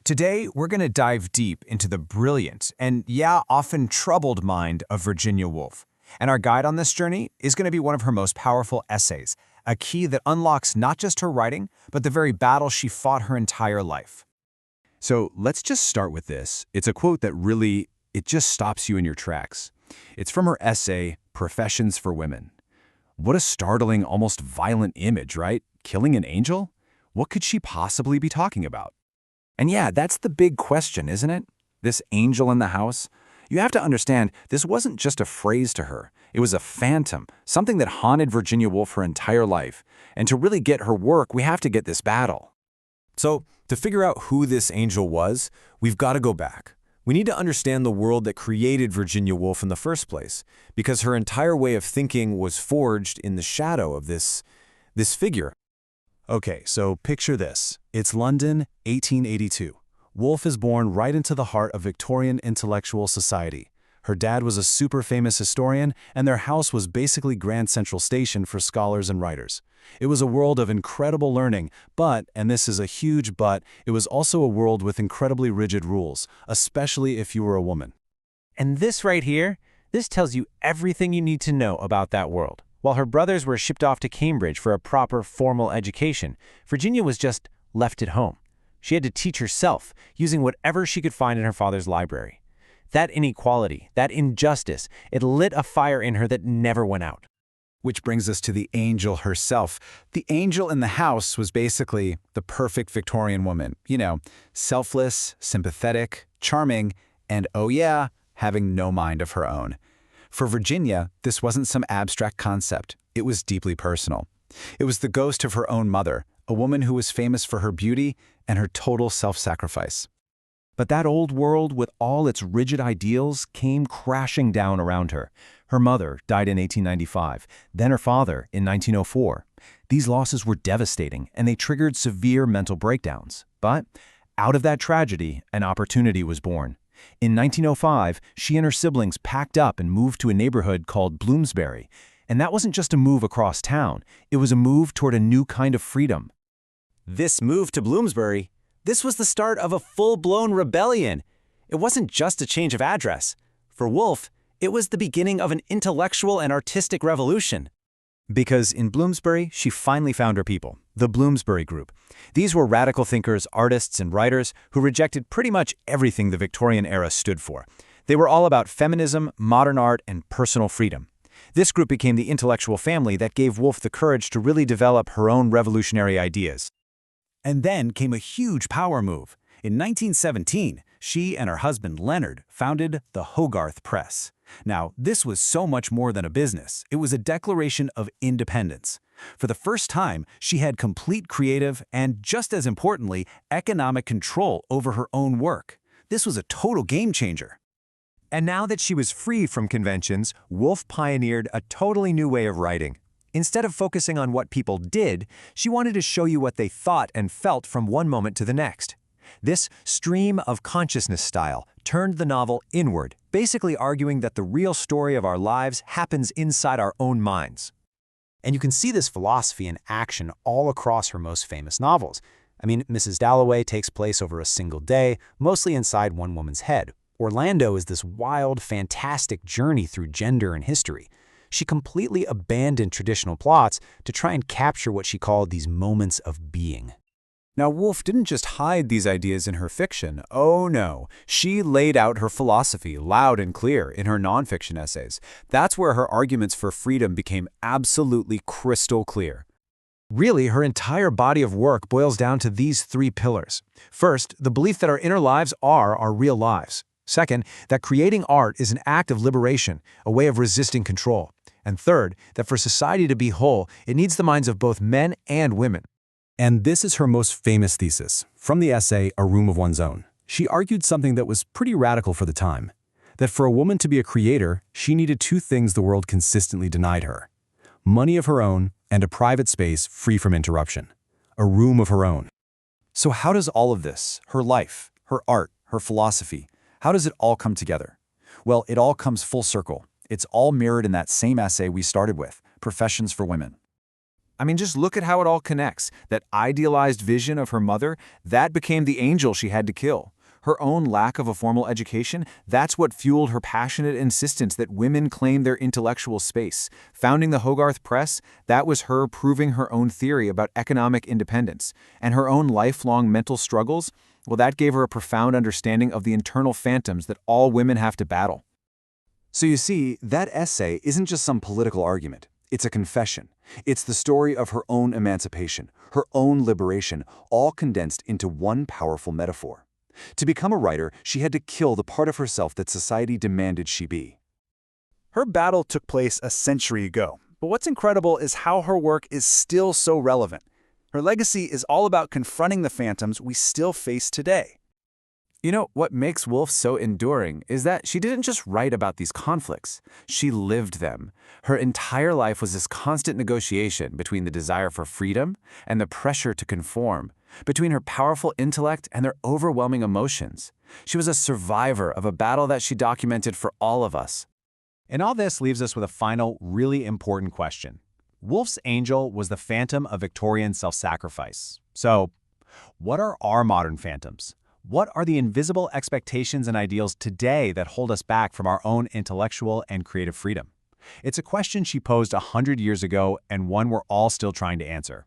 Today, we're going to dive deep into the brilliant and, yeah, often troubled mind of Virginia Woolf. And our guide on this journey is going to be one of her most powerful essays, a key that unlocks not just her writing, but the very battle she fought her entire life. So let's just start with this. It's a quote that really, it just stops you in your tracks. It's from her essay, Professions for Women. What a startling, almost violent image, right? Killing an angel? What could she possibly be talking about? And yeah, that's the big question, isn't it? This angel in the house? You have to understand, this wasn't just a phrase to her. It was a phantom, something that haunted Virginia Woolf her entire life. And to really get her work, we have to get this battle. So, to figure out who this angel was, we've got to go back. We need to understand the world that created Virginia Woolf in the first place, because her entire way of thinking was forged in the shadow of this figure. Okay, so picture this. It's London, 1882. Woolf is born right into the heart of Victorian intellectual society. Her dad was a super famous historian, and their house was basically Grand Central Station for scholars and writers. It was a world of incredible learning, but, and this is a huge but, it was also a world with incredibly rigid rules, especially if you were a woman. And this right here, this tells you everything you need to know about that world. While her brothers were shipped off to Cambridge for a proper formal education, Virginia was just left at home. She had to teach herself, using whatever she could find in her father's library. That inequality, that injustice, it lit a fire in her that never went out. Which brings us to the angel herself. The angel in the house was basically the perfect Victorian woman. You know, selfless, sympathetic, charming, and oh yeah, having no mind of her own. For Virginia, this wasn't some abstract concept. It was deeply personal. It was the ghost of her own mother, a woman who was famous for her beauty and her total self-sacrifice. But that old world with all its rigid ideals came crashing down around her. Her mother died in 1895, then her father in 1904. These losses were devastating, and they triggered severe mental breakdowns. But out of that tragedy, an opportunity was born. In 1905, she and her siblings packed up and moved to a neighborhood called Bloomsbury. And that wasn't just a move across town, it was a move toward a new kind of freedom. This move to Bloomsbury, this was the start of a full-blown rebellion. It wasn't just a change of address. For Woolf, it was the beginning of an intellectual and artistic revolution. Because in Bloomsbury, she finally found her people, the Bloomsbury Group. These were radical thinkers, artists, and writers who rejected pretty much everything the Victorian era stood for. They were all about feminism, modern art, and personal freedom. This group became the intellectual family that gave Woolf the courage to really develop her own revolutionary ideas. And then came a huge power move. In 1917, she and her husband Leonard founded the Hogarth Press. Now, this was so much more than a business. It was a declaration of independence. For the first time, she had complete creative and, just as importantly, economic control over her own work. This was a total game changer. And now that she was free from conventions, Woolf pioneered a totally new way of writing. Instead of focusing on what people did, she wanted to show you what they thought and felt from one moment to the next. This stream of consciousness style turned the novel inward, basically arguing that the real story of our lives happens inside our own minds. And you can see this philosophy in action all across her most famous novels. I mean, Mrs. Dalloway takes place over a single day, mostly inside one woman's head. Orlando is this wild, fantastic journey through gender and history. She completely abandoned traditional plots to try and capture what she called these moments of being. Now, Woolf didn't just hide these ideas in her fiction. Oh no, she laid out her philosophy loud and clear in her nonfiction essays. That's where her arguments for freedom became absolutely crystal clear. Really, her entire body of work boils down to these three pillars. First, the belief that our inner lives are our real lives. Second, that creating art is an act of liberation, a way of resisting control. And third, that for society to be whole, it needs the minds of both men and women. And this is her most famous thesis, from the essay A Room of One's Own. She argued something that was pretty radical for the time, that for a woman to be a creator, she needed two things the world consistently denied her: money of her own and a private space free from interruption, a room of her own. So how does all of this, her life, her art, her philosophy, how does it all come together? Well, it all comes full circle. It's all mirrored in that same essay we started with, Professions for Women. I mean, just look at how it all connects. That idealized vision of her mother, that became the angel she had to kill. Her own lack of a formal education, that's what fueled her passionate insistence that women claim their intellectual space. Founding the Hogarth Press, that was her proving her own theory about economic independence. And her own lifelong mental struggles, well, that gave her a profound understanding of the internal phantoms that all women have to battle. So you see, that essay isn't just some political argument. It's a confession. It's the story of her own emancipation, her own liberation, all condensed into one powerful metaphor. To become a writer, she had to kill the part of herself that society demanded she be. Her battle took place a century ago, but what's incredible is how her work is still so relevant. Her legacy is all about confronting the phantoms we still face today. You know, what makes Woolf so enduring is that she didn't just write about these conflicts, she lived them. Her entire life was this constant negotiation between the desire for freedom and the pressure to conform, between her powerful intellect and their overwhelming emotions. She was a survivor of a battle that she documented for all of us. And all this leaves us with a final, really important question. Woolf's angel was the phantom of Victorian self-sacrifice. So, what are our modern phantoms? What are the invisible expectations and ideals today that hold us back from our own intellectual and creative freedom? It's a question she posed 100 years ago and one we're all still trying to answer.